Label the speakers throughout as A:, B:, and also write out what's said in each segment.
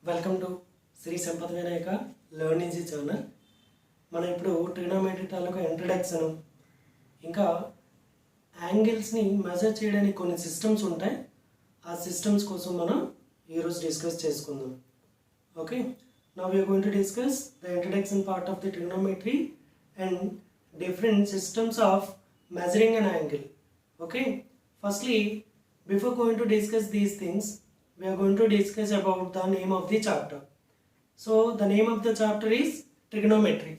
A: Welcome to Shri Sampath Vinayaka learn easy channel. మనం ఇప్పుడు trigonometry తాలూకా introduction, ఇంకా యాంగిల్స్ని మెజర్ చేయడానికి కొన్ని సిస్టమ్స్ ఉంటాయి. ఆ సిస్టమ్స్ కోసం మనం ఈరోజు డిస్కస్ చేసుకుందాం. Okay, now we're going to discuss the introduction part of the trigonometry and different systems of measuring an angle. Okay, firstly, before going to discuss these things, we are going to discuss about the name of the chapter. So the name of the chapter is trigonometry.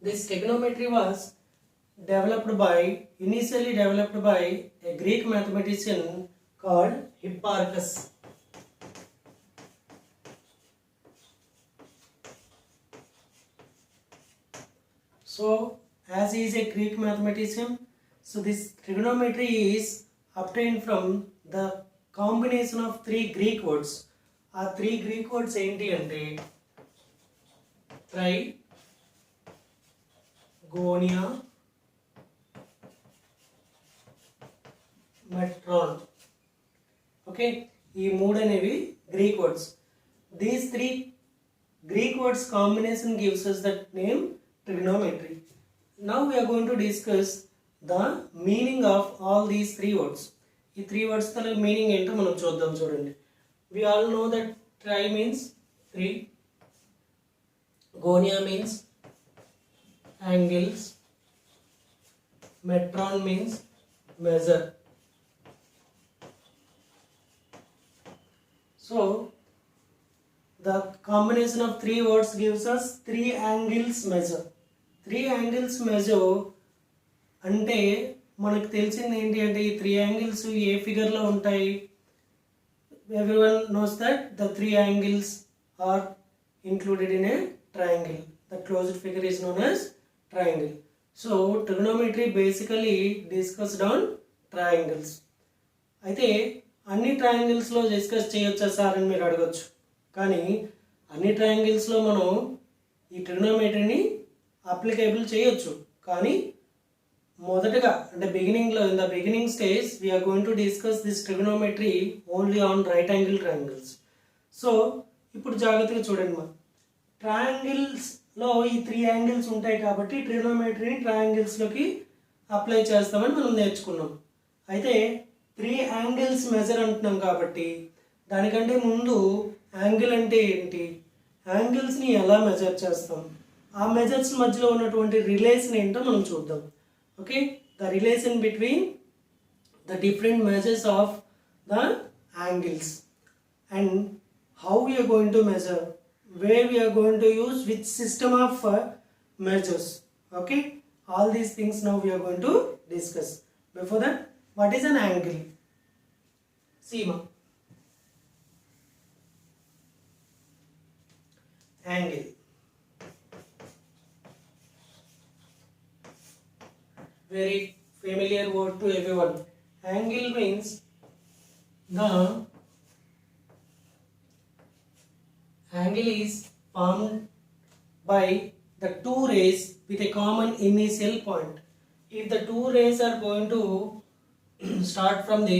A: This trigonometry was initially developed by a Greek mathematician called Hipparchus. So as he is a Greek mathematician, so this trigonometry is obtained from the combination of three Greek words. Our three Greek words enti ante trigonia, metron. Okay, ee mood anevi Greek words. These three Greek words combination gives us that name trigonometry. Now we are going to discuss the meaning of all these three words. ఈ three words తల meaning ఏంటో మనం చూద్దాం. చూడండి, we all know that tri means three, gonia means angles, metron means measure. So the combination of three words gives us three angles measure. Three angles measure అంటే మనకు తెలిసింది ఏంటి అంటే ఈ త్రీ యాంగిల్స్ ఏ ఫిగర్లో ఉంటాయి. Everyone knows that the three angles are included in a triangle. The closed figure is known as triangle. So trigonometry basically discussed on triangles. అయితే అన్ని ట్రయాంగిల్స్లో డిస్కస్ చేయొచ్చా సార్ అని మీరు అడగచ్చు. కానీ అన్ని ట్రయాంగిల్స్లో మనం ఈ ట్రిగ్నోమెట్రీని అప్లికేబుల్ చేయొచ్చు. కానీ మొదటగా అంటే బిగినింగ్లో in the beginning stage we're going to discuss this trigonometry only on right angle triangles. సో ఇప్పుడు జాగ్రత్తగా చూడండి, మా ట్రయాంగిల్స్లో ఈ త్రీ యాంగిల్స్ ఉంటాయి కాబట్టి ట్రిగ్నోమెట్రీని ట్రయాంగిల్స్లోకి అప్లై చేస్తామని మనం నేర్చుకున్నాం. అయితే త్రీ యాంగిల్స్ మెజర్ అంటున్నాం కాబట్టి దానికంటే ముందు యాంగిల్ అంటే ఏంటి, యాంగిల్స్ని ఎలా మెజర్ చేస్తాం, ఆ మెజర్స్ మధ్యలో ఉన్నటువంటి రిలేషన్ ఏంటో మనం చూద్దాం. Okay, the relation between the different measures of the angles and how we're going to measure, where we're going to use which system of measures. Okay, all these things now we're going to discuss. Before that, what is an angle? సీమా, angle, very familiar word to everyone. Angle means the angle is formed by the two rays with a common initial point. If the two rays are going to start from the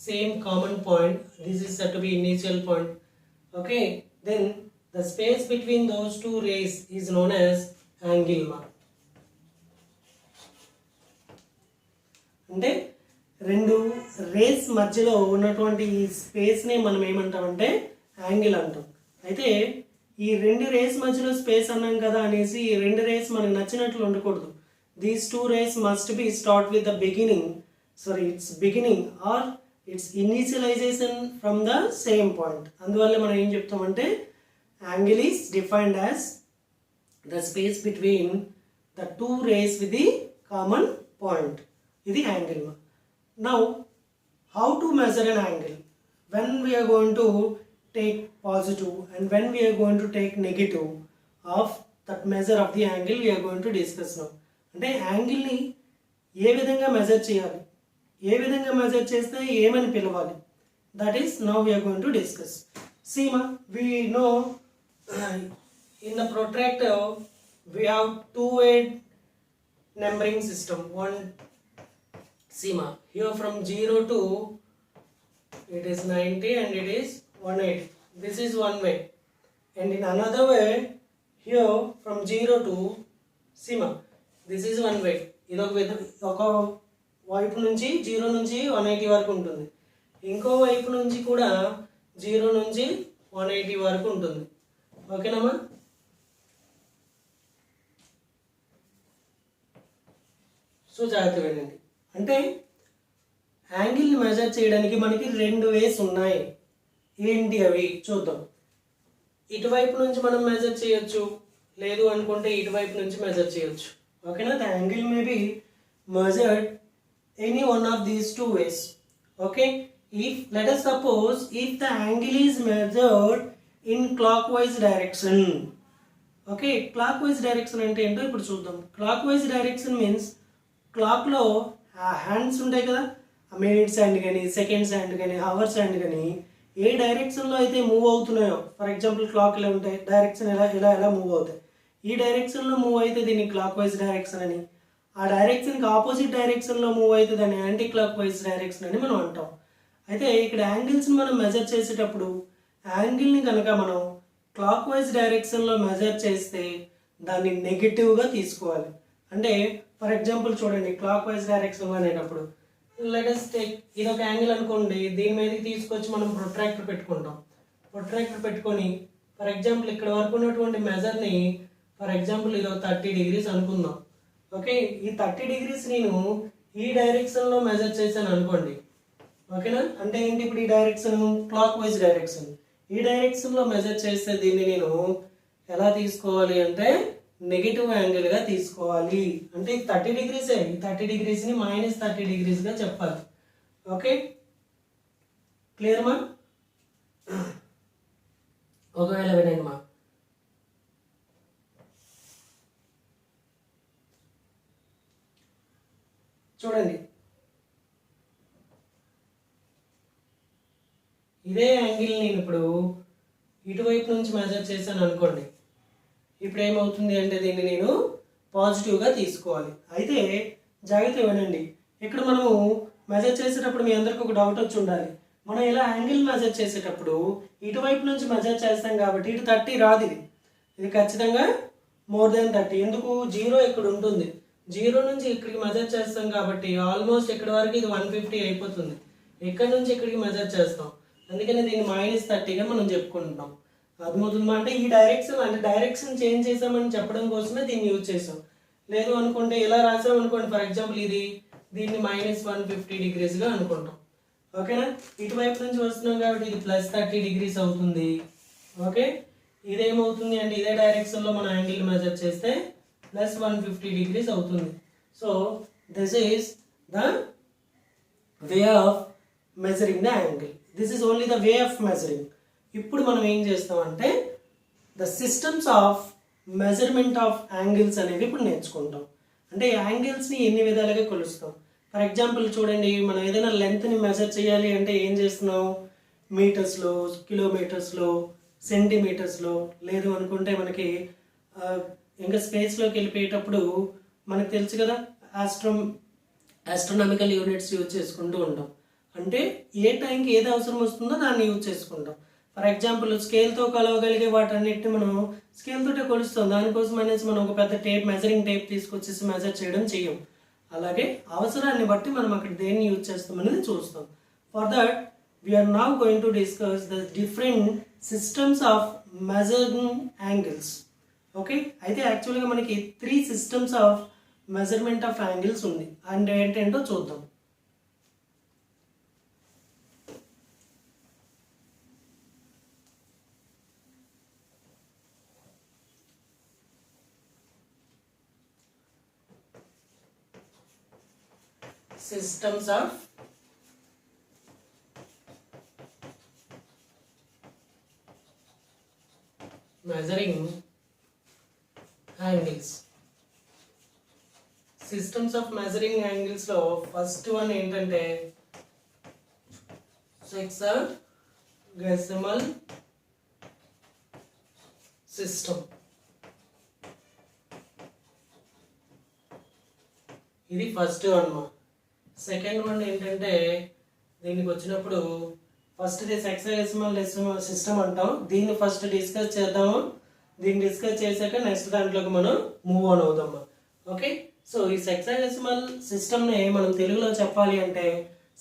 A: same common point, this is said to be initial point. Okay, then the space between those two rays is known as angle. అంటే రెండు race మధ్యలో ఉన్నటువంటి ఈ స్పేస్ని మనం ఏమంటామంటే angle అంటాం. అయితే ఈ రెండు రేస్ మధ్యలో స్పేస్ అన్నాం కదా అనేసి ఈ రెండు రేస్ మనకు నచ్చినట్లు ఉండకూడదు. These two rays must be start with the beginning, its beginning or its initialization from the same point. అందువల్ల మనం ఏం చెప్తామంటే angle is defined as the space between the two rays with the common point. This is angle. Now, how to measure an angle? When we are going to take positive and when we are going to take negative of that measure of the angle, we are going to discuss now. అంటే యాంగిల్ని ఏ విధంగా measure చేయాలి, ఏ విధంగా measure చేస్తే ఏమని పిలవాలి, that is now we are going to discuss. See ma, we know in the protractor we have two-way numbering system. One, see ma, here from 0 to it is 90 and it is 180. This is one way. And in another way, here from 0 to Sima, this is one way. ఒక వైపు నుంచి 0 నుంచి 180 వరకు ఉంటుంది, ఇంకో వైపు నుంచి కూడా 0 నుంచి 180 వరకు ఉంటుంది. ఓకేనమ్మా? సో జాగ్రత్త వినండి. అంటే యాంగిల్ని మెజర్ చేయడానికి మనకి 2 వేస్ ఉన్నాయి. ఏంటి అవి చూద్దాం. ఇటువైపు నుంచి మనం మెజర్ చేయొచ్చు, లేదు అనుకుంటే ఇటువైపు నుంచి మెజర్ చేయొచ్చు. ఓకేనా? The angle may be measured any one of these 2 ways. Okay, if let us suppose if the angle is measured in clockwise direction. Okay, clockwise direction అంటే ఏంటో ఇప్పుడు చూద్దాం. క్లాక్వైజ్ డైరెక్షన్ మీన్స్ క్లాక్లో హ్యాండ్స్ ఉంటాయి కదా, minutes hand కానీ, seconds hand కానీ, hours hand కానీ, ఏ డైరెక్షన్లో అయితే మూవ్ అవుతున్నాయో, ఫర్ ఎగ్జాంపుల్ క్లాక్ ఇలా ఉంటాయి, డైరెక్షన్ ఎలా మూవ్ అవుతాయి, ఈ డైరెక్షన్లో మూవ్ అయితే దీన్ని క్లాక్ వైజ్ డైరెక్షన్ అని, ఆ డైరెక్షన్కి ఆపోజిట్ డైరెక్షన్లో మూవ్ అయితే దాన్ని యాంటీ క్లాక్ వైజ్ డైరెక్షన్ అని మనం అంటాం. అయితే ఇక్కడ యాంగిల్స్ని మనం మెజర్ చేసేటప్పుడు యాంగిల్ని కనుక మనం క్లాక్ వైజ్ డైరెక్షన్లో మెజర్ చేస్తే దాన్ని నెగిటివ్గా తీసుకోవాలి. అంటే ఫర్ ఎగ్జాంపుల్ చూడండి, క్లాక్ వైజ్ డైరెక్షన్లో అనేటప్పుడు లెట్ us టేక్ ఇది ఒక యాంగిల్ అనుకోండి, దీని మీదకి తీసుకొచ్చి మనం ప్రొట్రాక్టర్ పెట్టుకుంటాం. ప్రొట్రాక్టర్ పెట్టుకొని ఫర్ ఎగ్జాంపుల్ ఇక్కడ వరకు ఉన్నటువంటి మెజర్ని ఫర్ ఎగ్జాంపుల్ ఇది 30 degrees అనుకుందాం. ఓకే, ఈ 30 degrees నేను ఈ డైరెక్షన్లో మెజర్ చేశాను అనుకోండి. ఓకేనా? అంటే ఏంటి, ఇప్పుడు ఈ డైరెక్షన్ క్లాక్ వైజ్ డైరెక్షన్, ఈ డైరెక్షన్లో మెజర్ చేస్తే దీన్ని నేను ఎలా తీసుకోవాలి అంటే నెగిటివ్ యాంగిల్గా తీసుకోవాలి. అంటే 30 degrees, ఈ 30 degreesని -30 degreesగా చెప్పాలి. ఓకే, క్లియర్ మా? ఒకవేళ వినండి మా, చూడండి, ఇదే యాంగిల్ నేను ఇప్పుడు ఇటువైపు నుంచి మెజర్ చేశాను అనుకోండి. ఇప్పుడు ఏమవుతుంది అంటే దీన్ని నేను పాజిటివ్గా తీసుకోవాలి. అయితే జాగ్రత్త వినండి, ఇక్కడ మనము మెజర్ చేసేటప్పుడు మీ అందరికి ఒక డౌట్ వచ్చి ఉండాలి. మనం ఇలా యాంగిల్ మెజర్ చేసేటప్పుడు ఇటువైపు నుంచి మెజర్ చేస్తాం కాబట్టి ఇటు 30 రాదు, ఇది ఖచ్చితంగా మోర్ దెన్ 30. ఎందుకు? 0 ఇక్కడ ఉంటుంది, 0 నుంచి ఇక్కడికి మెజర్ చేస్తాం కాబట్టి ఆల్మోస్ట్ ఇక్కడ వరకు ఇది 150 అయిపోతుంది. ఇక్కడ నుంచి ఇక్కడికి మెజర్ చేస్తాం, అందుకని దీన్ని -30గా మనం చెప్పుకుంటున్నాం. అర్థమవుతుందా? అంటే ఈ డైరెక్షన్, అంటే డైరెక్షన్ చేంజ్ చేసామని చెప్పడం కోసమే దీన్ని యూజ్ చేసాం. లేదు అనుకుంటే ఇలా రాసాం అనుకోండి, ఫర్ ఎగ్జాంపుల్ దీన్ని -150 degreesగా అనుకుంటాం. ఓకేనా? ఇటువైపు నుంచి వస్తున్నాం కాబట్టి ఇది +30 degrees అవుతుంది. ఓకే, ఇదేమవుతుంది అంటే ఇదే డైరెక్షన్లో మనం యాంగిల్ మెజర్ చేస్తే +150 degrees అవుతుంది. So this is the way of measuring the angle. This is only the way of measuring. ఇప్పుడు మనం ఏం చేస్తామంటే the systems of measurement of angles అనేవి ఇప్పుడు నేర్చుకుంటాం. అంటే యాంగిల్స్ని ఎన్ని విధాలుగా కొలుస్తాం. ఫర్ ఎగ్జాంపుల్ చూడండి, మనం ఏదైనా లెంత్ని మెజర్ చేయాలి అంటే ఏం చేస్తున్నాం, మీటర్స్లో, కిలోమీటర్స్లో, సెంటీమీటర్స్లో, లేదు అనుకుంటే మనకి ఇంకా స్పేస్లోకి వెళ్ళిపోయేటప్పుడు మనకు తెలుసు కదా, ఆస్ట్రోనామికల్ యూనిట్స్ యూజ్ చేసుకుంటూ ఉంటాం. అంటే ఏ టైంకి ఏది అవసరం వస్తుందో దాన్ని యూజ్ చేసుకుంటాం. ఫర్ ఎగ్జాంపుల్ స్కేల్తో కొలవగలిగే వాటన్నిటిని మనం స్కేల్తోటే కొలుస్తాం. దానికోసం అనేసి మనం ఒక పెద్ద మెజరింగ్ టేప్ తీసుకొచ్చేసి మెజర్ చేయడం చెయ్యం. అలాగే అవసరాన్ని బట్టి మనం అక్కడ దేన్ని యూజ్ చేస్తాం అనేది చూస్తాం. For that we are now going to discuss the different systems of measuring angles. Okay, అయితే యాక్చువల్గా మనకి 3 systems of measurement of angles ఉంది. అండ్ ఏంటంటో చూద్దాం. Systems of measuring angles. Systems of measuring angles లో ఫస్ట్ వన్ ఏంటంటే hexadecimal system. ఇది first one. Second one ఏంటంటే దీనికి వచ్చినప్పుడు ఫస్ట్ ది హెక్సాడెసిమల్ సిస్టమ్ అంటాం. దీన్ని ఫస్ట్ డిస్కస్ చేద్దాము. దీన్ని డిస్కస్ చేశాక నెక్స్ట్ దాంట్లోకి మనం మూవ్ ఆన్ అవుదాం. ఓకే, సో ఈ హెక్సాడెసిమల్ సిస్టమ్ని మనం తెలుగులో చెప్పాలి అంటే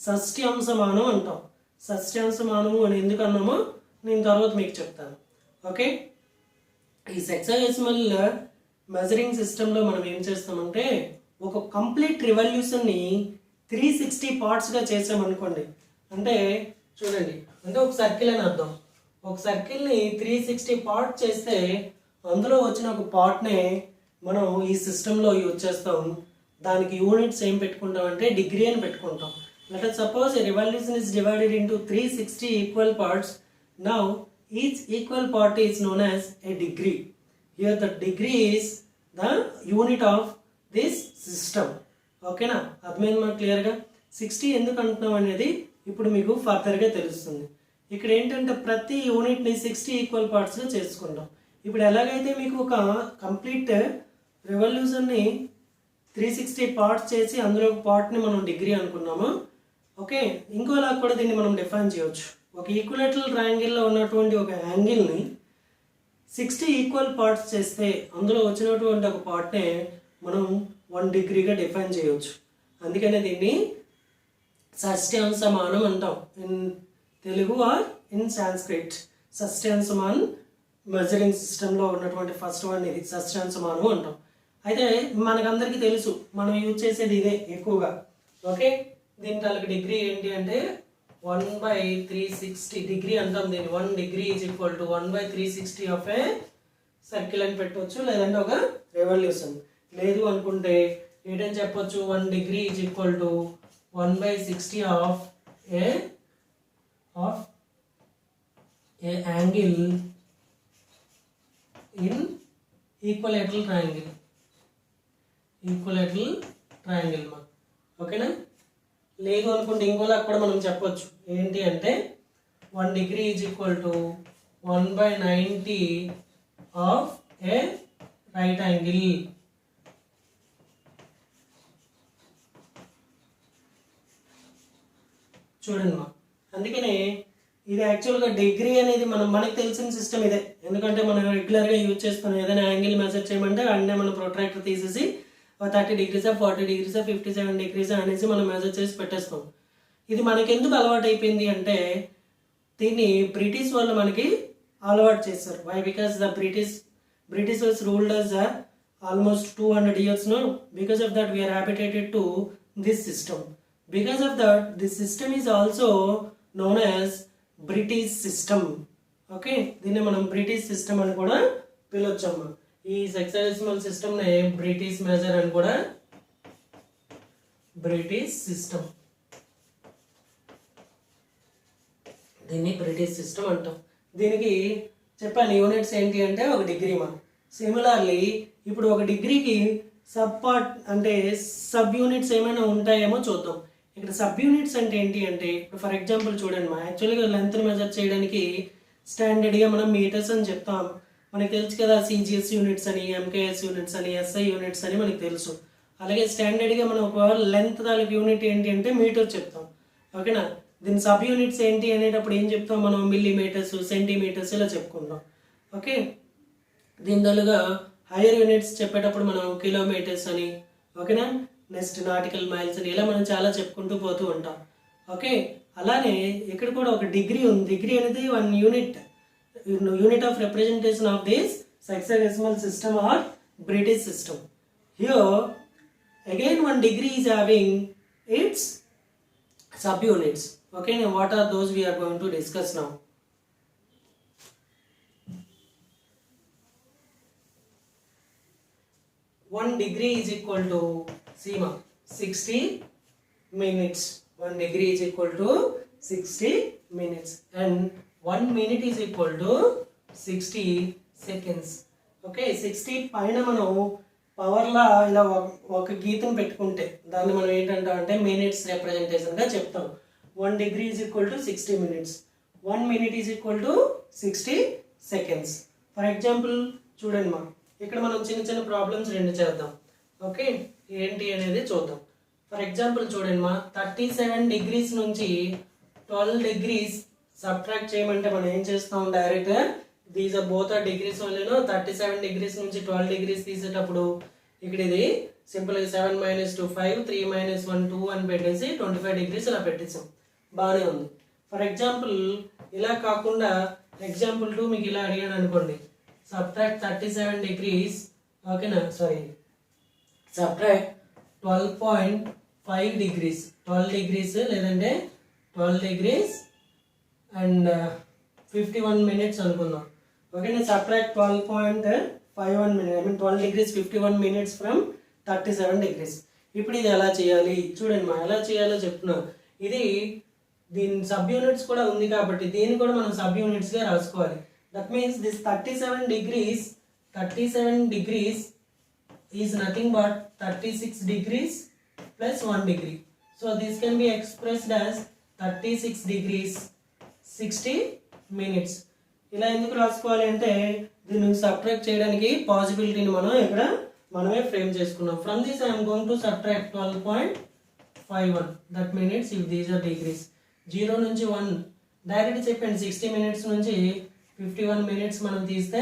A: షష్ట్యాంశమానం అంటాం. షష్ట్యాంశమానము అని ఎందుకు అన్నామో నేను తర్వాత మీకు చెప్తాను. ఓకే, ఈ హెక్సాడెసిమల్ మెజరింగ్ సిస్టంలో మనం ఏం చేస్తామంటే ఒక కంప్లీట్ రివల్యూషన్ని 360 పార్ట్స్గా చేసామనుకోండి. అంటే చూడండి, అంటే ఒక సర్కిల్ అని అర్థం. ఒక సర్కిల్ని 360 పార్ట్ చేస్తే అందులో వచ్చిన ఒక పార్ట్నే మనం ఈ సిస్టంలో యూజ్ చేస్తాం. దానికి యూనిట్స్ ఏం పెట్టుకుంటాం అంటే డిగ్రీ అని పెట్టుకుంటాం. Let us suppose a revolution is divided into 360 equal parts. Now each equal part is known as a degree. Here the degree is the unit of this system. ఓకేనా, అర్థమైంది మనకు క్లియర్గా. 60 ఎందుకు అంటున్నాం అనేది ఇప్పుడు మీకు ఫర్దర్గా తెలుస్తుంది. ఇక్కడ ఏంటంటే ప్రతి యూనిట్ని 60 ఈక్వల్ పార్ట్స్గా చేసుకుంటాం. ఇప్పుడు ఎలాగైతే మీకు ఒక కంప్లీట్ రెవల్యూషన్ని 360 పార్ట్స్ చేసి అందులో ఒక పార్ట్ని మనం డిగ్రీ అనుకున్నాము. ఓకే, ఇంకోలా కూడా దీన్ని మనం డిఫైన్ చేయవచ్చు. ఒక ఈక్వలేటరల్ ట్రయాంగిల్లో ఉన్నటువంటి ఒక యాంగిల్ని 60 ఈక్వల్ పార్ట్స్ చేస్తే అందులో వచ్చినటువంటి ఒక పార్ట్నే మనం 1 డిగ్రీగా డిఫైన్ చేయవచ్చు. అందుకనే దీన్ని షష్ట్యాంశమానం అంటాం in Telugu or in Sanskrit. షష్ట్యాంశమాన్ మెజరింగ్ సిస్టంలో ఉన్నటువంటి ఫస్ట్ వన్ ఇది షష్ట్యాంశమానం అంటాం. అయితే మనకందరికీ తెలుసు మనం యూజ్ చేసేది ఇదే ఎక్కువగా. ఓకే, దీని తాలూకు డిగ్రీ ఏంటి అంటే 1/360 డిగ్రీ అంటాం దీన్ని. 1 degree is equal to 1/360 of a circle అని పెట్టవచ్చు, లేదంటే ఒక రెవల్యూషన్. లేదు అనుకుంటే ఏంటని చెప్పొచ్చు, 1 degree is equal to 1/60 of A angle in equilateral triangle. Equilateral triangle మా. ఓకేనా, లేదు అనుకుంటే ఇంకోలా కూడా మనం చెప్పొచ్చు. ఏంటి అంటే 1 degree is equal to 1/90 of A right angle. చూడండి మా, అందుకనే ఇది యాక్చువల్గా డిగ్రీ అనేది మనకి తెలిసిన సిస్టమ్ ఇదే. ఎందుకంటే మనం రెగ్యులర్గా యూజ్ చేస్తున్నాం. ఏదైనా యాంగిల్ మెజర్ చేయమంటే వెంటనే మనం ప్రొట్రాక్టర్ తీసేసి 30 degrees 40 degrees 57 degrees అనేసి మనం మెజర్ చేసి పెట్టేస్తాం. ఇది మనకి ఎందుకు అలవాటు అయిపోయింది అంటే దీన్ని బ్రిటిష్ వాళ్ళు మనకి అలవాటు చేస్తారు. Why? Because the britishers ruled us almost 200 years now. Because of that we are habituated to this system. Because of that this system is also known as British system. Okay, దీన్ని మనం British system అని కూడా పిలవచ్చమ్మా. ఈ hexadecimal system నే British measure అని కూడా, British system, దీన్ని British system అంటాం. దీనికి చెప్పాను యూనిట్స్ ఏంటి అంటే ఒక డిగ్రీ మా. సిమిలర్లీ ఇప్పుడు ఒక డిగ్రీకి సబ్ పార్ట్ అంటే సబ్ యూనిట్స్ ఏమైనా ఉంటాయేమో చూద్దాం. ఇక్కడ సబ్ యూనిట్స్ అంటే ఏంటి అంటే ఇప్పుడు ఫర్ ఎగ్జాంపుల్ చూడండి మా, యాక్చువల్గా లెంత్ని మెజర్ చేయడానికి స్టాండర్డ్గా మనం మీటర్స్ అని చెప్తాం. మనకి తెలుసు కదా, సిజిఎస్ యూనిట్స్ అని, ఎంకేఎస్ యూనిట్స్ అని, ఎస్ఐ యూనిట్స్ అని మనకు తెలుసు. అలాగే స్టాండర్డ్గా మనం ఒక లెంత్ తాలూకు యూనిట్ ఏంటి అంటే మీటర్ చెప్తాం. ఓకేనా, దీని సబ్ యూనిట్స్ ఏంటి అనేటప్పుడు ఏం చెప్తాం మనం, మిల్లీమీటర్స్, సెంటీమీటర్స్ ఇలా చెప్పుకుంటాం. ఓకే, దీని తలుగా హైయర్ యూనిట్స్ చెప్పేటప్పుడు మనం కిలోమీటర్స్ అని, ఓకేనా, నెక్స్ట్ నాటికల్ మైల్స్ అని ఇలా మనం చాలా చెప్పుకుంటూ పోతూ ఉంటాం. ఓకే, అలానే ఇక్కడ కూడా ఒక డిగ్రీ ఉంది. డిగ్రీ అనేది 1 unit of representation of this hexadecimal system or British system. Here again 1 degree is having its subunits. Okay, now what are those we are going to discuss now. 1 degree is equal to Seema 60 minutes. 1 degree is equal to 60 minutes and 1 minute is equal to 60 seconds. Okay, 60 పైన మనం పవర్లా ఇలా ఒక గీతను పెట్టుకుంటే దాన్ని మనం ఏంటంటాం అంటే minutes రిప్రజెంటేషన్గా చెప్తాం. 1 degree is equal to 60 minutes. 1 minute is equal to 60 seconds. For example చూడండి మా, ఇక్కడ మనం చిన్న చిన్న ప్రాబ్లమ్స్ 2 చేద్దాం. ఓకే, ఏంటి అనేది చూద్దాం. ఫర్ ఎగ్జాంపుల్ చూడండి మా, 37 degrees నుంచి 12 degrees సబ్ట్రాక్ట్ చేయమంటే మనం ఏం చేస్తాం డైరెక్ట్గా these are both are degrees ఓన్లీను 37 డిగ్రీస్ నుంచి 12 డిగ్రీస్ తీసేటప్పుడు ఇక్కడ ఇది సింపుల్గా 7 - 2 5 3 - 1 2 అని పెట్టేసి 25 డిగ్రీస్ ఇలా పెట్టేసాం, బాగానే ఉంది. ఫర్ ఎగ్జాంపుల్ ఇలా కాకుండా ఎగ్జాంపుల్ 2 మీకు ఇలా అడిగాను అనుకోండి, సబ్ట్రాక్ట్ 37 డిగ్రీస్, ఓకేనా, సారీ సబ్ట్రాక్ట్ 12.5 డిగ్రీస్, 12 డిగ్రీస్ లేదంటే 12 డిగ్రీస్ అండ్ 51 మినిట్స్ అనుకుందాం, ఓకేనా. Subtract 12.51 minute, I mean 12 degrees 51 minutes from 37 degrees. ఇప్పుడు ఇది ఎలా చేయాలి చూడండి, మా ఎలా చేయాలో చెప్తున్నా. ఇది దీని సబ్ యూనిట్స్ కూడా ఉంది కాబట్టి దీన్ని కూడా మనం సబ్ యూనిట్స్గా రాసుకోవాలి. That means this 37 degrees is nothing but 36 degrees plus 1 degree. So this can be expressed as 36 degrees 60 minutes. ఇలా ఎందుకు రాసుకోవాలి అంటే దీన్ని సబ్ట్రాక్ట్ చేయడానికి పాసిబిలిటీని మనం ఇక్కడ మనమే ఫ్రేమ్ చేసుకున్నాం. From this I'm going to subtract 12.51 that minutes if these are degrees. 0 నుంచి 1 డైరెక్ట్ చెప్పండి, 60 మినిట్స్ నుంచి 51 మినిట్స్ మనం తీస్తే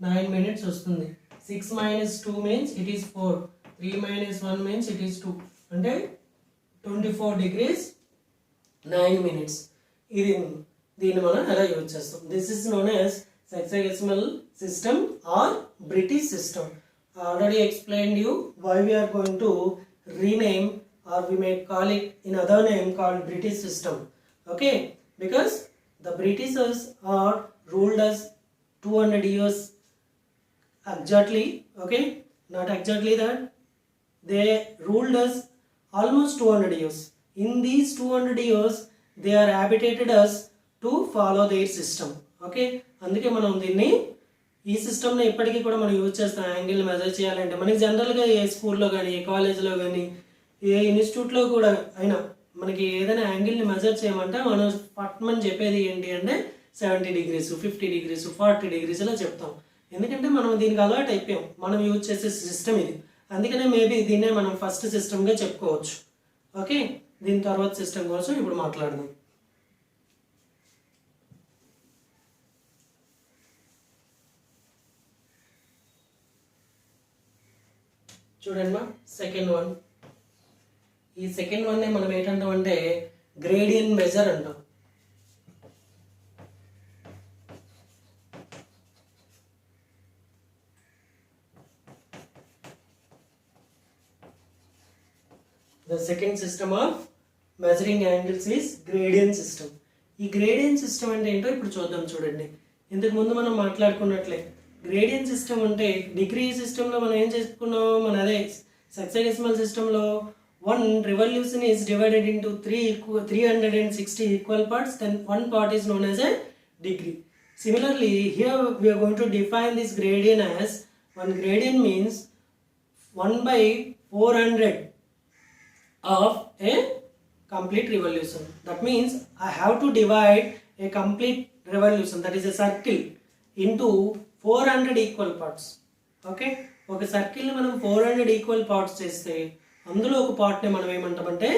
A: 9 మినిట్స్ వస్తుంది. 6 - 2 means it is 4, 3 - 1 means it is 2, అంటే 24 డిగ్రీస్ 9 మినిట్స్. ఇది దీన్ని మనం ఎలా యూజ్ చేస్తాం. This is known as hexadecimal system or British system. I already explained you why we are going to rename or we may call it in other name called British system. Okay, because the Britishers are ruled us 200 years exactly. Okay, not exactly that, they ruled us almost 200 years. In these 200 years they are habituated us to follow their system. Okay, అందుకే మనం దీన్ని ఈ సిస్టమ్ని ఇప్పటికీ కూడా మనం use చేస్తాం. Angle measure చేయాలంటే మనకి జనరల్గా ఏ స్కూల్లో కానీ ఏ కాలేజ్లో కానీ ఏ ఇన్స్టిట్యూట్లో కూడా అయినా మనకి ఏదైనా యాంగిల్ని మెజర్ చేయమంటే మనం పట్టమని చెప్పేది ఏంటి అంటే 70 డిగ్రీస్ 50 డిగ్రీస్ 40 డిగ్రీస్ ఇలా చెప్తాం. ఎందుకంటే మనం దీనికి అలవాటు అయిపోయాం, మనం యూజ్ చేసే సిస్టమ్ ఇది. అందుకనే మేబీ దీన్నే మనం ఫస్ట్ సిస్టమ్గా చెప్పుకోవచ్చు. ఓకే, దీని తర్వాత సిస్టమ్ కోసం ఇప్పుడు మాట్లాడదాం. చూడండి మా సెకండ్ వన్. ఈ సెకండ్ వన్నే మనం ఏంటంటాం అంటే గ్రేడియన్ మెజర్ అంటాం. The second system of measuring angles is gradient system. ఈ గ్రేడియన్ సిస్టమ్ అంటే ఏంటో ఇప్పుడు చూద్దాం. చూడండి, ఇంతకు ముందు మనం మాట్లాడుకున్నట్లే గ్రేడియన్ సిస్టమ్ అంటే డిగ్రీ సిస్టంలో మనం ఏం చేసుకున్నాం, మన అదే హెక్సాడెసిమల్ సిస్టంలో 1 revolution is divided into 360 equal parts, then 1 part is known as a degree. Similarly, here we are going to define this gradient as 1 gradient means 1/400 of a complete revolution. That means I have to divide a complete revolution, that is a circle, into 400 equal parts. Okay, ఒక సర్కిల్ని మనం 400 equal parts చేస్తే అందులో ఒక పార్ట్ని మనం ఏమంటామంటే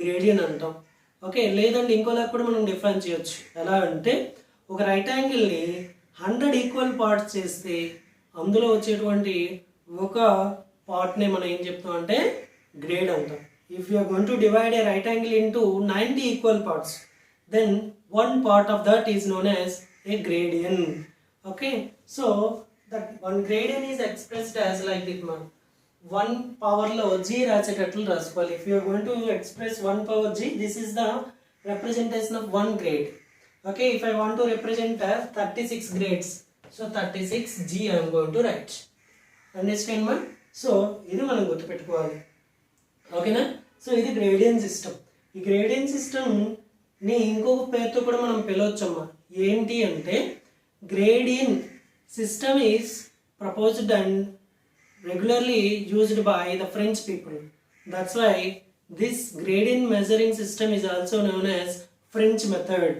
A: gradian అంటాం. Okay, లేదంటే ఇంకోలా కూడా మనం డిఫైన్ చేయొచ్చు. ఎలా అంటే ఒక రైట్ యాంగిల్ని 100 ఈక్వల్ పార్ట్స్ చేస్తే అందులో వచ్చేటువంటి ఒక పార్ట్ని మనం ఏం చెప్తాం అంటే గ్రేడ్ అంటాం. If you are going to divide a right angle into 90 equal parts, then 1 part of that is known as a gradient. Okay, so that 1 gradient is expressed as like this man. 1 power లో g రాసేటట్లు రాసుకోవాలి. If you are going to express 1 power g, this is the representation of 1 grade. Okay, if I want to represent 36 grades, so 36 g I am going to write. Understand man? So ఇది మనం గుర్తుపెట్టుకోవాలి. ఓకేనా? So ఇది gradian system. ఈ gradian system ని ఇంకొక పేరుతో కూడా మనం పిలవచ్చమ్మా. ఏంటి అంటే gradient system is proposed and regularly used by the French people. That's why this gradient measuring system is also known as French method.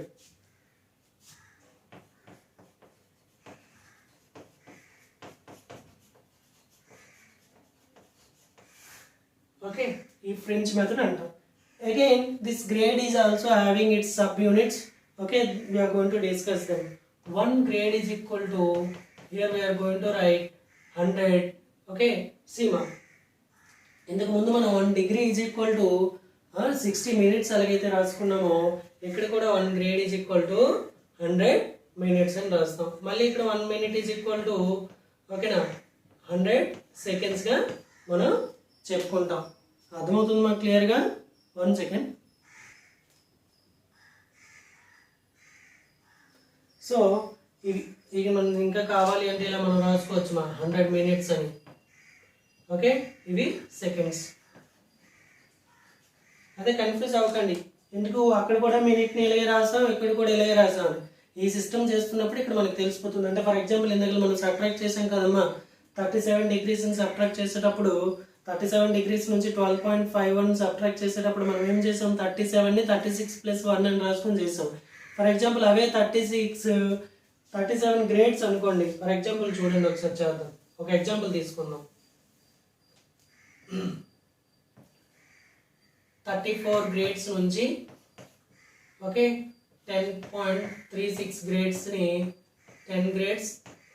A: Okay, ఈ French method అంటాం. Again, this grade is also having its subunits. Okay, we are going to discuss them. 1 grade is equal to, here we are going to write 100. Okay, see ma, ఇంతకు ముందు మనం 1 degree is equal to 60 minutes అలాగైతే రాసుకున్నామో ఇక్కడ కూడా 1 grade is equal to 100 minutes అని రాస్తాం. మళ్ళీ ఇక్కడ 1 minute is equal to ఓకేనా 100 seconds గా మనం చెప్పుకుంటాం. అర్థమవుతుంది మాకు క్లియర్గా? 1 second. సో ఇవి మనం ఇంకా కావాలి అంటే ఇలా మనం రాసుకోవచ్చు మా 100 minutes అని. ఓకే, ఇవి సెకండ్స్. అదే కన్ఫ్యూజ్ అవ్వకండి, ఎందుకు అక్కడ కూడా మినిట్ని ఇలాగే రాస్తాం, ఇక్కడ కూడా ఇలాగే రాస్తాం. ఈ సిస్టమ్ చేస్తున్నప్పుడు ఇక్కడ మనకు తెలిసిపోతుంది. అంటే ఫర్ ఎగ్జాంపుల్ ఇందాక మనం సబ్ట్రాక్ట్ చేసాం కదమ్మా, 37 degrees సబ్ట్రాక్ట్ చేసేటప్పుడు 37 degrees నుంచి 12.51 సబ్ట్రాక్ట్ చేసేటప్పుడు మనం ఏం చేసాం, 37ని 36 + 1 అని రాసుకొని చేసాం. ఫర్ ఎగ్జాంపుల్ అవే 37 గ్రేడ్స్ అనుకోండి. ఫర్ ఎగ్జాంపుల్ చూడండి, ఒకసారి చేద్దాం. ఒక ఎగ్జాంపుల్ తీసుకుందాం. 34 గ్రేడ్స్ నుంచి ఓకే 10.36 గ్రేడ్స్ని 10 grades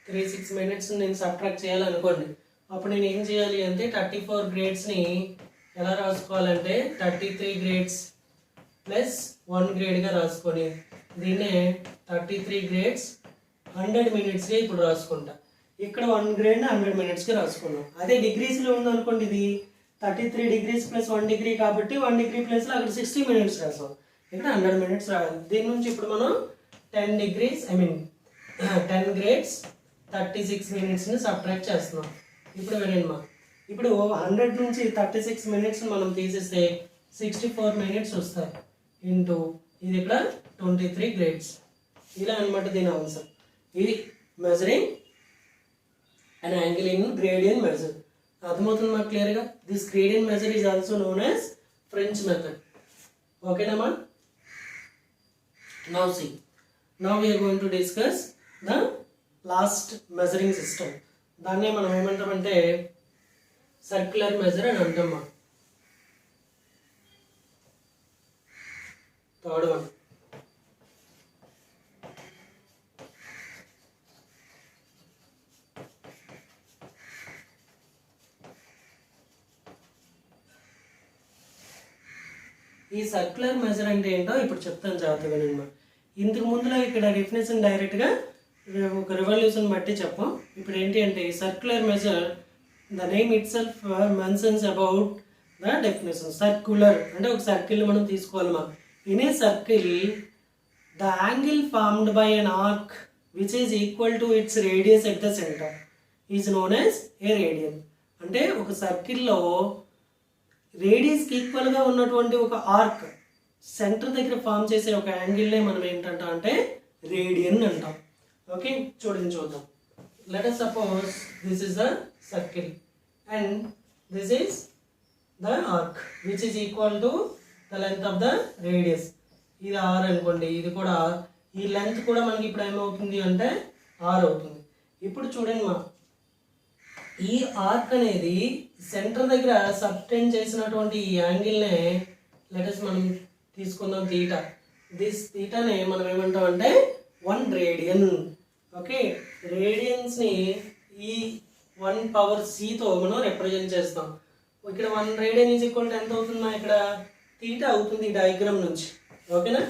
A: 36 minutes నేను సబ్ట్రాక్ట్ చేయాలనుకోండి. అప్పుడు నేను ఏం చేయాలి అంటే 34 గ్రేడ్స్ని ఎలా రాసుకోవాలంటే 33 grades + 1 grade రాసుకొని దీన్నే 33 grades 100 minutes ఇప్పుడు రాసుకుంటా. ఇక్కడ 1 grade 100 minutes రాసుకున్నాం. అదే డిగ్రీస్లో ఉందనుకోండి, ఇది 33 degrees + 1 degree కాబట్టి 1 degree ప్లేస్లో అక్కడ 60 minutes రాసాం, ఇక్కడ 100 minutes రావాలి. దీని నుంచి ఇప్పుడు మనం 10 grades 36 minutesని సబ్ట్రాక్ట్ చేస్తున్నాం. ఇప్పుడు వినండి మా, ఇప్పుడు 100 నుంచి 36 minutes మనం తీసేస్తే 64 minutes వస్తాయి. ఇంటూ ఇది ఇక్కడ 23 grades. ఇలా అనమాట దీని ఆన్సర్. ఇది measuring an angle in gradient measure. అర్థమవుతుంది మాకు క్లియర్గా? This gradient measure is also known as French method. ఓకేనమ్మా? Now see, now we're going to discuss the last measuring system. దాన్నే మనం ఏమంటామంటే సర్క్యులర్ మెజర్ అని అంటామా. Third one. ఈ సర్క్యులర్ మెజర్ అంటే ఏంటో ఇప్పుడు చెప్తాను జాగ్రత్తగా వినండి. ఇంతకు ముందులో ఇక్కడ డెఫినేషన్ డైరెక్ట్గా ఒక రివల్యూషన్ బట్టి చెప్పాం. ఇప్పుడు ఏంటి అంటే circular measure, the name it self mentions about the definition. Circular అంటే ఒక సర్కిల్ మనం తీసుకోవాలి. మా in a circle the angle formed by an arc which is equal to it's radius at the centre is known as a radian. అంటే ఒక సర్కిల్లో రేడియస్కి ఈక్వల్గా ఉన్నటువంటి ఒక ఆర్క్ సెంటర్ దగ్గర ఫామ్ చేసే ఒక యాంగిల్నే మనం ఏంటంటాం అంటే రేడియన్ అంటాం. ఓకే, చూద్దాం. Let us suppose this is the circle and this is the arc which is equal to the length of the radius. ఇది r అనుకోండి, ఇది కూడా r. ఈ లెంత్ కూడా మనకి ఇప్పుడు ఏమవుతుంది అంటే r అవుతుంది. ఇప్పుడు చూడండి మా, ఈ ఆర్క్ అనేది సెంటర్ దగ్గర సబ్టెండ్ చేసినటువంటి ఈ యాంగిల్నే లెటస్ మనం తీసుకుందాం తీటా. దిస్ తీటానే మనం ఏమంటాం అంటే 1 రేడియన్. ఓకే, రేడియన్స్ని ఈ 1 power c మనం రిప్రజెంట్ చేస్తాం. ఇక్కడ 1 రేడియన్ ఈజ్ ఈక్వల్ టు ఎంత అవుతుందా, ఇక్కడ తీటా అవుతుంది ఈ డయాగ్రామ్ నుంచి. ఓకేనా?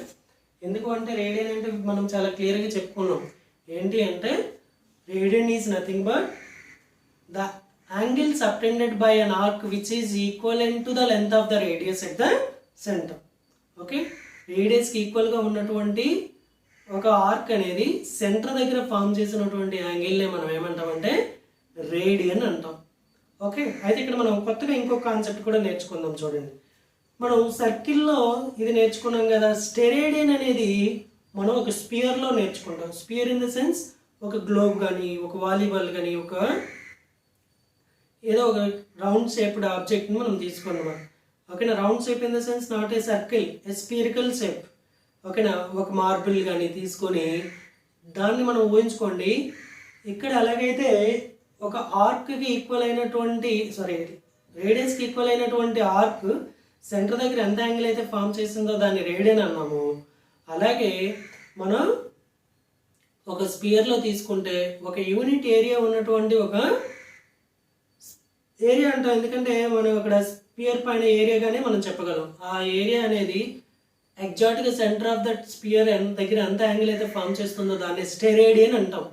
A: ఎందుకు అంటే రేడియన్ అంటే మనం చాలా క్లియర్గా చెప్పుకున్నాం. ఏంటి అంటే radian is nothing but the angle subtended by an arc which is equivalent to the length of the radius at the center. Okay, రేడియస్కి ఈక్వల్గా ఉన్నటువంటి ఒక ఆర్క్ అనేది సెంటర్ దగ్గర ఫామ్ చేసినటువంటి యాంగిల్నే మనం ఏమంటామంటే రేడియన్ అంటాం. ఓకే, అయితే ఇక్కడ మనం కొత్తగా ఇంకొక కాన్సెప్ట్ కూడా నేర్చుకుందాం. చూడండి, మనం సర్కిల్లో ఇది నేర్చుకున్నాం కదా, స్టెరేడియన్ అనేది మనం ఒక స్పియర్లో నేర్చుకుంటాం. స్పియర్ ఇన్ ద సెన్స్ ఒక గ్లోబ్ కానీ, ఒక వాలీబాల్ కానీ, ఒక ఏదో ఒక రౌండ్ షేప్డ్ ఆబ్జెక్ట్ని మనం తీసుకున్నాం. ఓకేనా? Round shape in the sense not a circle, A spherical shape. ఓకేనా? ఒక మార్బుల్ కానీ తీసుకొని దాన్ని మనం ఊహించుకోండి. ఇక్కడ ఎలాగైతే ఒక ఆర్క్కి ఈక్వల్ అయినటువంటి రేడియస్కి ఈక్వల్ అయినటువంటి ఆర్క్ సెంటర్ దగ్గర ఎంత యాంగిల్ అయితే ఫామ్ చేసిందో దాన్ని రేడియన్ అన్నాము. అలాగే మనం ఒక స్పియర్లో తీసుకుంటే ఒక యూనిట్ ఏరియా ఉన్నటువంటి ఒక ఏరియా అంటాం, ఎందుకంటే మనం అక్కడ స్పియర్ పైన ఏరియాగానే మనం చెప్పగలం. ఆ ఏరియా అనేది ఎగ్జాక్ట్గా సెంటర్ ఆఫ్ దట్ స్పియర్ దగ్గర ఎంత యాంగిల్ అయితే ఫామ్ చేస్తుందో దాన్ని స్టెరేడియన్ అంటాం.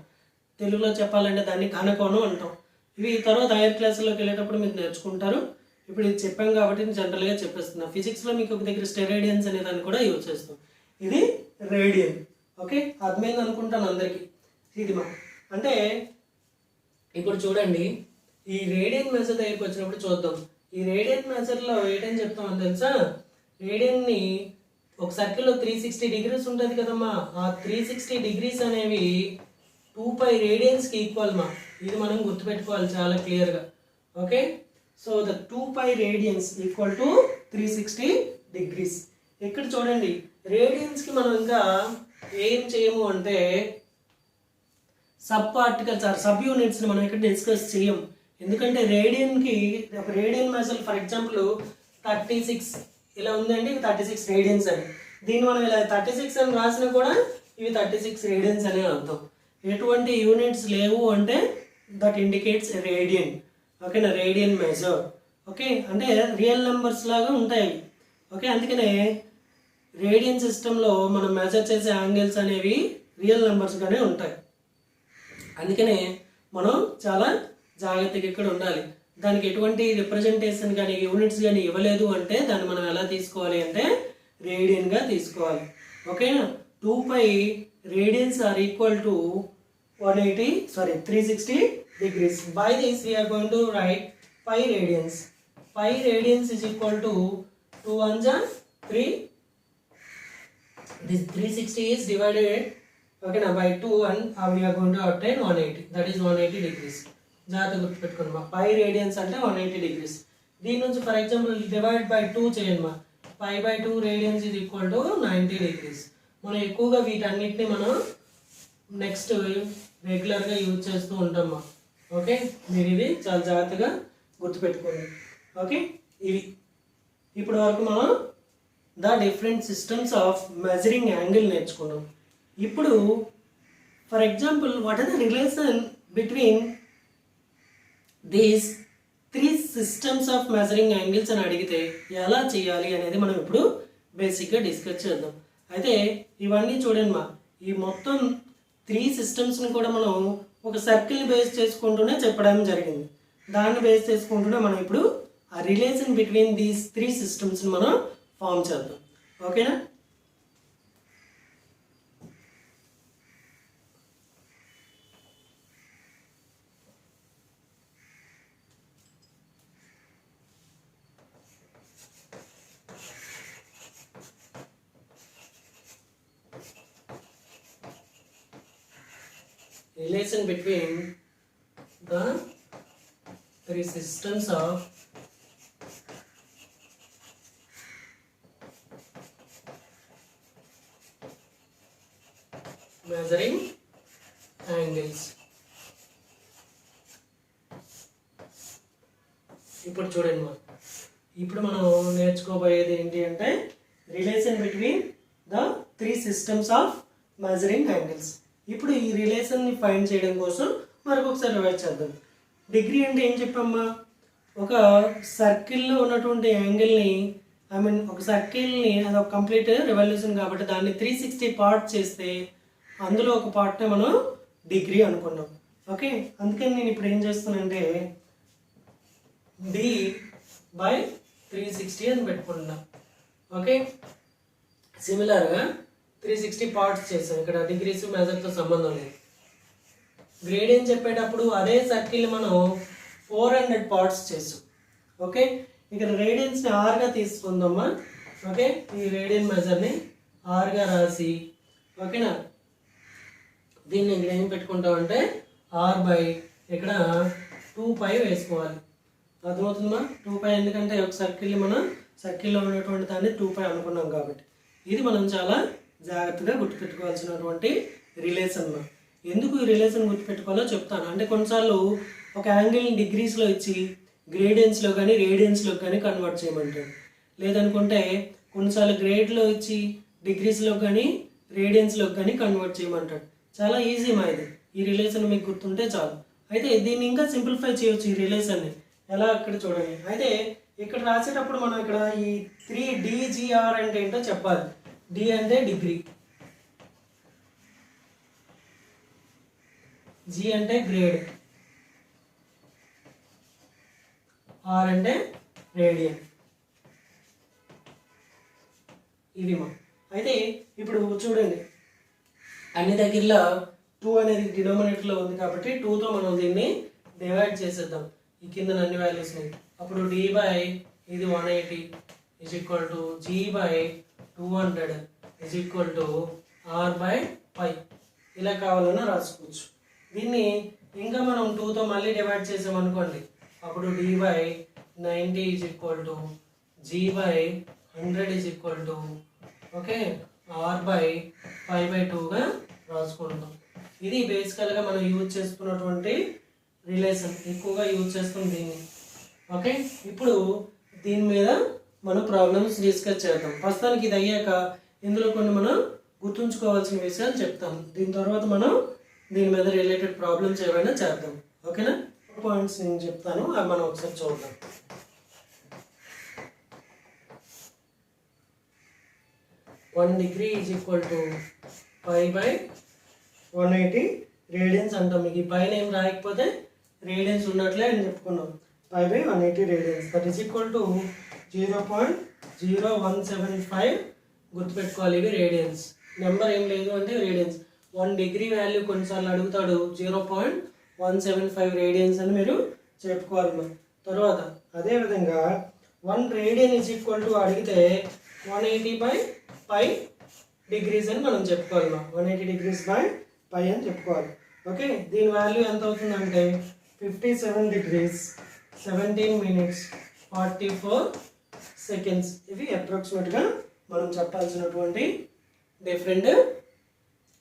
A: తెలుగులో చెప్పాలంటే దాన్ని ఘనకోణం అంటాం. ఇవి తర్వాత హైయర్ క్లాసుల్లోకి వెళ్ళేటప్పుడు మీరు నేర్చుకుంటారు. ఇప్పుడు ఇది చెప్పాం కాబట్టి నేను జనరల్గా చెప్పేస్తున్నా. ఫిజిక్స్లో మీకు ఒక దగ్గర స్టెరేడియన్స్ అనే దాన్ని కూడా యూజ్ చేస్తాం. ఇది రేడియన్. ఓకే, అర్థమైంది అనుకుంటాను అందరికీ. ఇది అంటే ఇప్పుడు చూడండి, ఈ రేడియన్ మెజర్ దగ్గరికి వచ్చినప్పుడు చూద్దాం. ఈ రేడియన్ మెజర్లో ఏంటని చెప్తామని తెలుసా? రేడియన్ని ఒక సర్కిల్లో 360 degrees ఉంటుంది కదమ్మా. ఆ 360 degrees అనేవి 2π రేడియన్స్కి ఈక్వల్ మా. ఇది మనం గుర్తుపెట్టుకోవాలి చాలా క్లియర్గా. Okay, so the 2π radians equal to 360 degrees. ఇక్కడ చూడండి, రేడియన్స్కి మనం ఇంకా ఏం చేయము అంటే సబ్ పార్టికల్స్ ఆర్ సబ్ యూనిట్స్ని మనం ఇక్కడ డిస్కస్ చేయం. ఎందుకంటే రేడియన్కి ఒక రేడియన్ మెజర్ ఫర్ ఎగ్జాంపుల్ 36 ఇలా ఉందండి, 36 రేడియన్స్ అని. దీన్ని మనం ఇలా 36 అని రాసినా కూడా ఇవి 36 రేడియన్స్ అనే అర్థం. ఎటువంటి యూనిట్స్ లేవు అంటే దట్ ఇండికేట్స్ రేడియన్. ఓకేనా, రేడియన్ మెజర్. ఓకే, అంటే రియల్ నెంబర్స్ లాగా ఉంటాయి. ఓకే, అందుకనే రేడియన్ సిస్టంలో మనం మెజర్ చేసే యాంగిల్స్ అనేవి రియల్ నెంబర్స్గానే ఉంటాయి. అందుకనే మనం చాలా జాగ్రత్తగా ఇక్కడ ఉండాలి. దానికి ఎటువంటి రిప్రజెంటేషన్ కానీ యూనిట్స్ కానీ ఇవ్వలేదు అంటే దాన్ని మనం ఎలా తీసుకోవాలి అంటే రేడియన్గా తీసుకోవాలి. ఓకేనా, 2π radians are equal to 360 degrees. By this we are going to write pi radians. Pi radians is equal to 2 1s are 3. This 360 is divided by 2 and we are going to obtain 180. That is 180 degrees. జాగ్రత్తగా గుర్తుపెట్టుకోండి మా. పై radians అంటే 180 degrees. దీని నుంచి for example divide by 2 చేయండి మా. π/2 radians is equal to 90 degrees. మనం ఎక్కువగా వీటన్నిటిని మనం నెక్స్ట్ రెగ్యులర్గా యూజ్ చేస్తూ ఉంటాం మా. ఓకే, మీరు ఇది చాలా జాగ్రత్తగా గుర్తుపెట్టుకోండి. ఓకే, ఇవి ఇప్పటి వరకు మనం the different systems of measuring angle నేర్చుకున్నాం. ఇప్పుడు for example what are the relation between these 3 systems of measuring angles అని అడిగితే ఎలా చేయాలి అనేది మనం ఇప్పుడు బేసిక్గా డిస్కస్ చేద్దాం. అయితే ఇవన్నీ చూడండి మా, ఈ మొత్తం 3 systems కూడా మనం ఒక సర్కిల్ని బేస్ చేసుకుంటూనే చెప్పడం జరిగింది. దాన్ని బేస్ చేసుకుంటూనే మనం ఇప్పుడు ఆ రిలేషన్ బిట్వీన్ దీస్ 3 systems మనం ఫామ్ చేద్దాం. ఓకేనా, relation between the 3 systems of measuring angles. ఇప్పుడు చూడండి మా, ఇప్పుడు మనం నేర్చుకోబోయేది ఏంటి అంటే relation between the 3 systems of measuring angles. ఇప్పుడు ఈ రిలేషన్ని ఫైండ్ చేయడం కోసం మరొకసారి రివైజ్ చేద్దాం. డిగ్రీ అంటే ఏం చెప్పమ్మా? ఒక సర్కిల్లో ఉన్నటువంటి యాంగిల్ని ఒక సర్కిల్ని అది ఒక కంప్లీట్ రెవల్యూషన్ కాబట్టి దాన్ని 360 పార్ట్ చేస్తే అందులో ఒక పార్ట్నే మనం డిగ్రీ అనుకున్నాం. ఓకే, అందుకని నేను ఇప్పుడు ఏం చేస్తానంటే d/360 అని పెట్టుకుంటున్నా. ఓకే, సిమిలర్గా 360 పార్ట్స్ చేసాం. ఇక్కడ డిగ్రీస్ మెజర్తో సంబంధం లేదు. గ్రేడియన్ చెప్పేటప్పుడు అదే సర్కిల్ మనం 400 పార్ట్స్ చేసాం. ఓకే, ఇక్కడ రేడియన్స్ని ఆర్గా తీసుకుందామా. ఓకే, ఈ రేడియన్ మెజర్ని ఆర్గా రాసి ఓకేనా, దీన్ని ఇక్కడ ఏం పెట్టుకుంటామంటే ఆర్ బై ఇక్కడ 2π వేసుకోవాలి. అర్థమవుతుందా? 2π ఎందుకంటే ఒక సర్కిల్ని మనం సర్కిల్లో ఉన్నటువంటి దాన్ని 2π అనుకున్నాం కాబట్టి. ఇది మనం చాలా జాగ్రత్తగా గుర్తుపెట్టుకోవాల్సినటువంటి రిలేషన్. ఎందుకు ఈ రిలేషన్ గుర్తుపెట్టుకోవాలో చెప్తాను. అంటే కొన్నిసార్లు ఒక యాంగిల్ని డిగ్రీస్లో ఇచ్చి గ్రేడియన్స్లో కానీ రేడియన్స్లో కానీ కన్వర్ట్ చేయమంటారు. లేదనుకుంటే కొన్నిసార్లు గ్రేడ్లో ఇచ్చి డిగ్రీస్లో కానీ రేడియన్స్లోకి కానీ కన్వర్ట్ చేయమంటాడు. చాలా ఈజీ మా ఇది. ఈ రిలేషన్ మీకు గుర్తుంటే చాలు. అయితే దీన్ని ఇంకా సింప్లిఫై చేయొచ్చు ఈ రిలేషన్ని. ఎలా అక్కడ చూడండి. అయితే ఇక్కడ రాసేటప్పుడు మనం ఇక్కడ ఈ 3DGR అంటే ఏంటో చెప్పాలి. డి అంటే డిగ్రీ, జీ అంటే గ్రేడ్, ఆర్ అంటే రేడియన్. ఇది మా. అయితే ఇప్పుడు చూడండి, అన్ని దగ్గరలో 2 అనేది డినామినేటర్లో ఉంది కాబట్టి 2తో మనం దీన్ని డివైడ్ చేసేద్దాం ఈ కింద అన్ని వాల్యూస్ని. అప్పుడు d బై ఇది 180 is equal to g by 200 is equal to r by 5. ఇలా కావాలన్నా రాసుకోవచ్చు. దీన్ని ఇంకా మనం 2తో మళ్ళీ డివైడ్ చేసామనుకోండి, అప్పుడు d by 90 is equal to g by 100 is equal to okay r by 5/2గా రాసుకుంటాం. ఇది బేసికల్గా మనం యూజ్ చేసుకున్నటువంటి రిలేషన్, ఎక్కువగా యూజ్ చేస్తాం దీన్ని. ఓకే, ఇప్పుడు దీని మీద మనం ప్రాబ్లమ్స్ డిస్కస్ చేద్దాం. ప్రస్తుతానికి ఇది అయ్యాక ఇందులో కొన్ని మనం గుర్తుంచుకోవాల్సిన విషయాలు చెప్తాం. దీని తర్వాత మనం దీని మీద రిలేటెడ్ ప్రాబ్లమ్స్ ఏమైనా చేద్దాం. ఓకేనా? పాయింట్స్ నేను చెప్తాను, అవి మనం ఒకసారి చూద్దాం. 1 degree is equal to 5/180 radians అంటాం. మీకు ఈ పైన ఏం రాయకపోతే రేడియన్స్ ఉన్నట్లే అని చెప్పుకున్నాం. 5/180 radians, that is equal to 0.0175. గుర్తుపెట్టుకోవాలి, ఇవి రేడియన్స్. నెంబర్ ఏం లేదు అంటే రేడియన్స్. 1 degree వాల్యూ కొన్నిసార్లు అడుగుతాడు, 0.175 రేడియన్స్ అని మీరు చెప్పుకోవాలి. తర్వాత అదేవిధంగా 1 రేడియన్ ఈజ్ ఈక్వల్ టు అడిగితే 180/π degrees అని మనం చెప్పుకోవాలి. 180 degrees by π అని చెప్పుకోవాలి. ఓకే, దీని వాల్యూ ఎంత అవుతుందంటే 57 degrees 17 minutes 44 seconds. ఇవి అప్రాక్సిమేట్గా మనం చెప్పాల్సినటువంటి డిఫరెంట్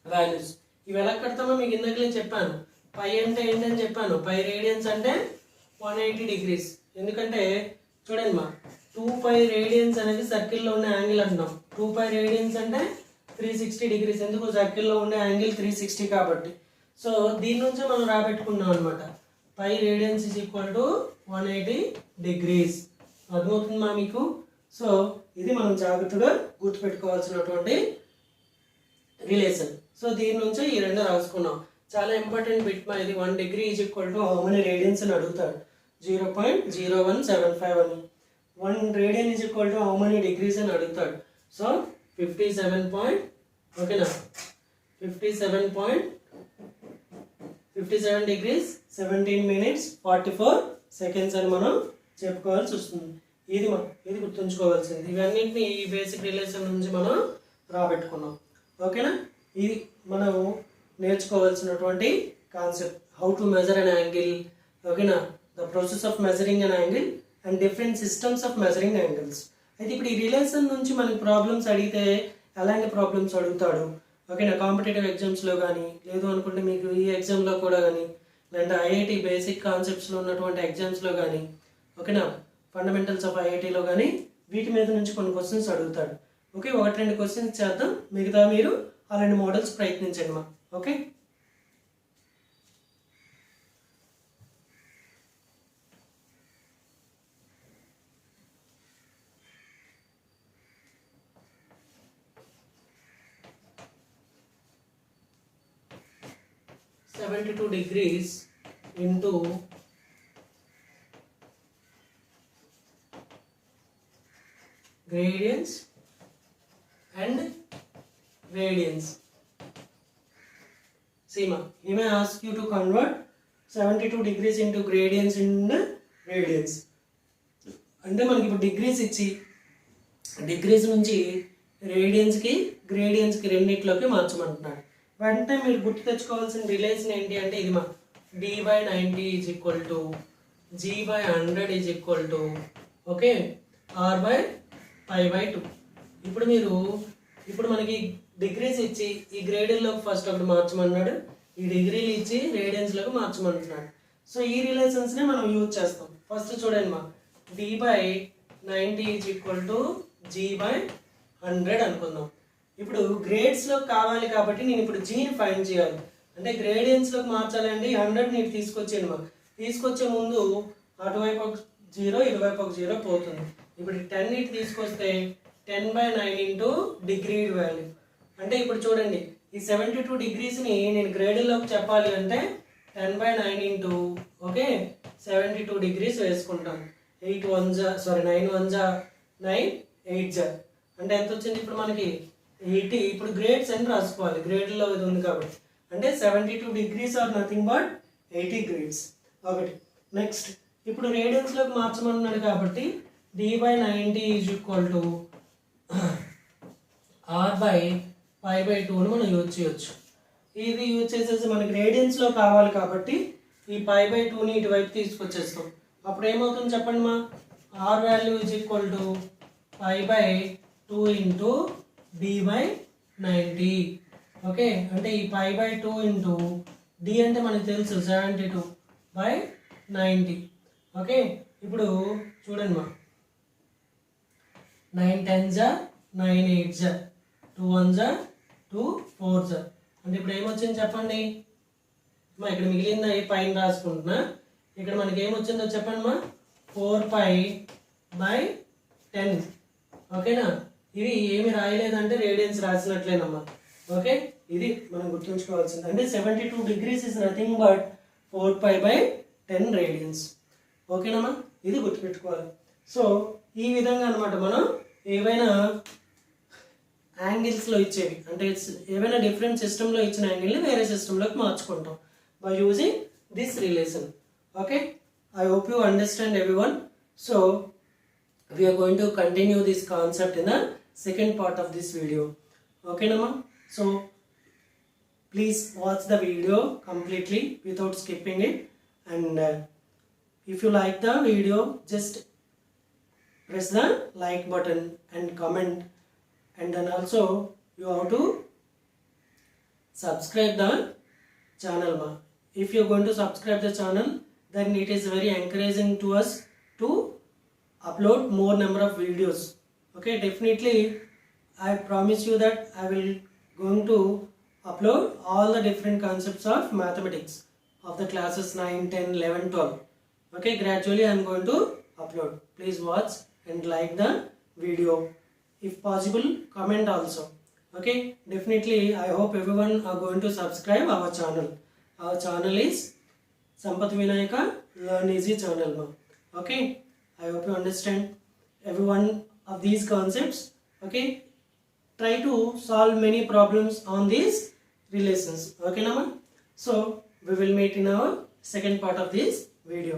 A: వాల్యూస్. ఇవి ఎలా కడతామో మీకు ఇందాకలే చెప్పాను. పై అంటే ఏంటని చెప్పాను, పై రేడియన్స్ అంటే 180 degrees. ఎందుకంటే చూడండి మా, 2π రేడియన్స్ అనేది సర్కిల్లో ఉండే యాంగిల్ అంటున్నాం. 2π రేడియన్స్ అంటే 360 degrees. ఎందుకు? సర్కిల్లో ఉండే యాంగిల్ 360 కాబట్టి. సో దీని నుంచే మనం రాబెట్టుకున్నాం అనమాట. Pi radians is equal to 180 degrees. అర్థమవుతుందా మీకు? సో ఇది మనం జాగ్రత్తగా గుర్తుపెట్టుకోవాల్సినటువంటి రిలేషన్. సో దీని నుంచే ఈ రెండు రాసుకున్నాం. చాలా ఇంపార్టెంట్ బిట్ మా ఇది. 1 degree is equal to how many radians అని అడుగుతాడు. 0.0175 అని. 1 radian is equal to how many degrees అని అడుగుతాడు. సో 57 ఓకేనా, 57 degrees 17 minutes 44 seconds అని మనం చెప్పుకోవాల్సి వస్తుంది. ఇది గుర్తుంచుకోవాల్సింది. ఇవన్నింటినీ ఈ బేసిక్ రిలేషన్ నుంచి మనం రాబెట్టుకున్నాం. ఓకేనా? ఇది మనం నేర్చుకోవాల్సినటువంటి concept. How to measure an angle. ఓకేనా? The process of measuring an angle and different systems of measuring angles. అయితే ఇప్పుడు ఈ రిలేషన్ నుంచి మనకి ప్రాబ్లమ్స్ అడిగితే ఎలాంటి ప్రాబ్లమ్స్ అడుగుతాడు? ఓకేనా? కాంపిటేటివ్ ఎగ్జామ్స్లో కానీ, లేదు అనుకుంటే మీకు ఈ ఎగ్జామ్లో కూడా కానీ, లేదంటే ఐఐటి బేసిక్ కాన్సెప్ట్స్లో ఉన్నటువంటి ఎగ్జామ్స్లో కానీ, ఓకేనా, ఫండమెంటల్స్ ఆఫ్ ఐఐటీలో కానీ వీటి మీద నుంచి కొన్ని క్వశ్చన్స్ అడుగుతాడు. ఓకే, 1-2 క్వశ్చన్స్ చేద్దాం. మిగతా మీరు అలాంటి మోడల్స్ ప్రయత్నించండి మా. Okay, $72 degrees into gradients and radians. See ma, he may ask you to convert 72 degrees into gradients and radians. అంటే మనకి ఇప్పుడు డిగ్రీస్ ఇచ్చి డిగ్రీస్ నుంచి రేడియన్స్కి గ్రేడియన్స్కి రెండిట్లోకి మార్చమంటున్నాడు. వెంటనే మీరు గుర్తు తెచ్చుకోవాల్సిన రిలేషన్ ఏంటి అంటే ఇది మా, d/90 is equal to g/100 is equal to okay r/π/2. ఇప్పుడు మనకి డిగ్రీస్ ఇచ్చి ఈ గ్రేడియన్లోకి ఫస్ట్ ఒకటి మార్చమన్నాడు, ఈ డిగ్రీలు ఇచ్చి రేడియన్స్లోకి మార్చమంటున్నాడు. సో ఈ రిలేషన్స్నే మనం యూజ్ చేస్తాం. ఫస్ట్ చూడండి మా, d/90 is equal to g/100 అనుకుందాం. ఇప్పుడు గ్రేడ్స్లోకి కావాలి కాబట్టి నేను ఇప్పుడు జీని ఫైండ్ చేయాలి. అంటే గ్రేడియన్స్లోకి మార్చాలండి. 100 నీకు తీసుకొచ్చేయండి మా. తీసుకొచ్చే ముందు అటువైపు ఒక 0 ఇటువైపు ఒక 0 పోతుంది. ఇప్పుడు 10 ఇటు తీసుకొస్తే 10/9 ఇంటూ డిగ్రీ వాల్యూ. అంటే ఇప్పుడు చూడండి ఈ 72 డిగ్రీస్ని నేను గ్రేడ్లోకి చెప్పాలి అంటే 10/9 ఇంటూ ఓకే 72 డిగ్రీస్ వేసుకుంటాను. 9 1 9 9 8 అంటే ఎంత వచ్చింది ఇప్పుడు మనకి 80. ఇప్పుడు గ్రేడ్స్ అని రాసుకోవాలి, గ్రేడ్లో ఇది ఉంది కాబట్టి. అంటే 72 degrees are nothing but 80 grades. ఒకటి. నెక్స్ట్ ఇప్పుడు రేడియన్స్లోకి మార్చమన్నాడు కాబట్టి d/90 is equal to r/π/2 అని మనం యూజ్ చేయొచ్చు. ఇది యూజ్ చేసేసి మనకి రేడియన్స్లో కావాలి కాబట్టి ఈ π/2ని ఇటువైపు తీసుకొచ్చేస్తాం. అప్పుడు ఏమవుతుంది చెప్పండి మా, r value is equal to π/2 into d/90. Okay, అంటే ఈ π/2 ఇంటూ d అంటే మనకు తెలుసు 72/90. ఓకే, ఇప్పుడు చూడండి మా, 9 10s 9 8s 2 1s 2 4s. అంటే ఇప్పుడు ఏమొచ్చింది చెప్పండి మా, ఇక్కడ మిగిలిందా పైన రాసుకుంటున్నా. ఇక్కడ మనకి ఏమొచ్చిందో చెప్పండి మా, 4π/10. ఓకేనా, ఇది ఏమి రాయలేదంటే రేడియన్స్ రాసినట్లేనమ్మా. ఓకే, ఇది మనం గుర్తుంచుకోవాల్సింది. అంటే 72 degrees is nothing but 4π/10 radians. ఓకేనమ్మా, ఇది గుర్తుపెట్టుకోవాలి. సో ఈ విధంగా అనమాట మనం ఏవైనా యాంగిల్స్లో ఇచ్చేవి, అంటే ఏవైనా డిఫరెంట్ సిస్టంలో ఇచ్చిన యాంగిల్ని వేరే సిస్టంలోకి మార్చుకుంటాం by using this relation. Okay, I hope you understand everyone. So we are going to continue this concept in the second part of this video. Okay nama, so please watch the video completely without skipping it, and if you like the video just press the like button and comment, and then also you have to subscribe the channel ma. If you are going to subscribe the channel, then it is very encouraging to us to upload more number of videos. Okay, definitely I promise you that I will going to upload all the different concepts of mathematics of the classes 9 10 11 12. Okay, gradually I am going to upload. Please watch and like the video, if possible comment also. Okay, definitely I hope everyone are going to subscribe our channel. Our channel is Sampath Vinayaka Learn Easy channel ma. Okay, I hope you understand every one of these concepts. Okay, try to solve many problems on these relations. Okay nama, so we will meet in our second part of this video.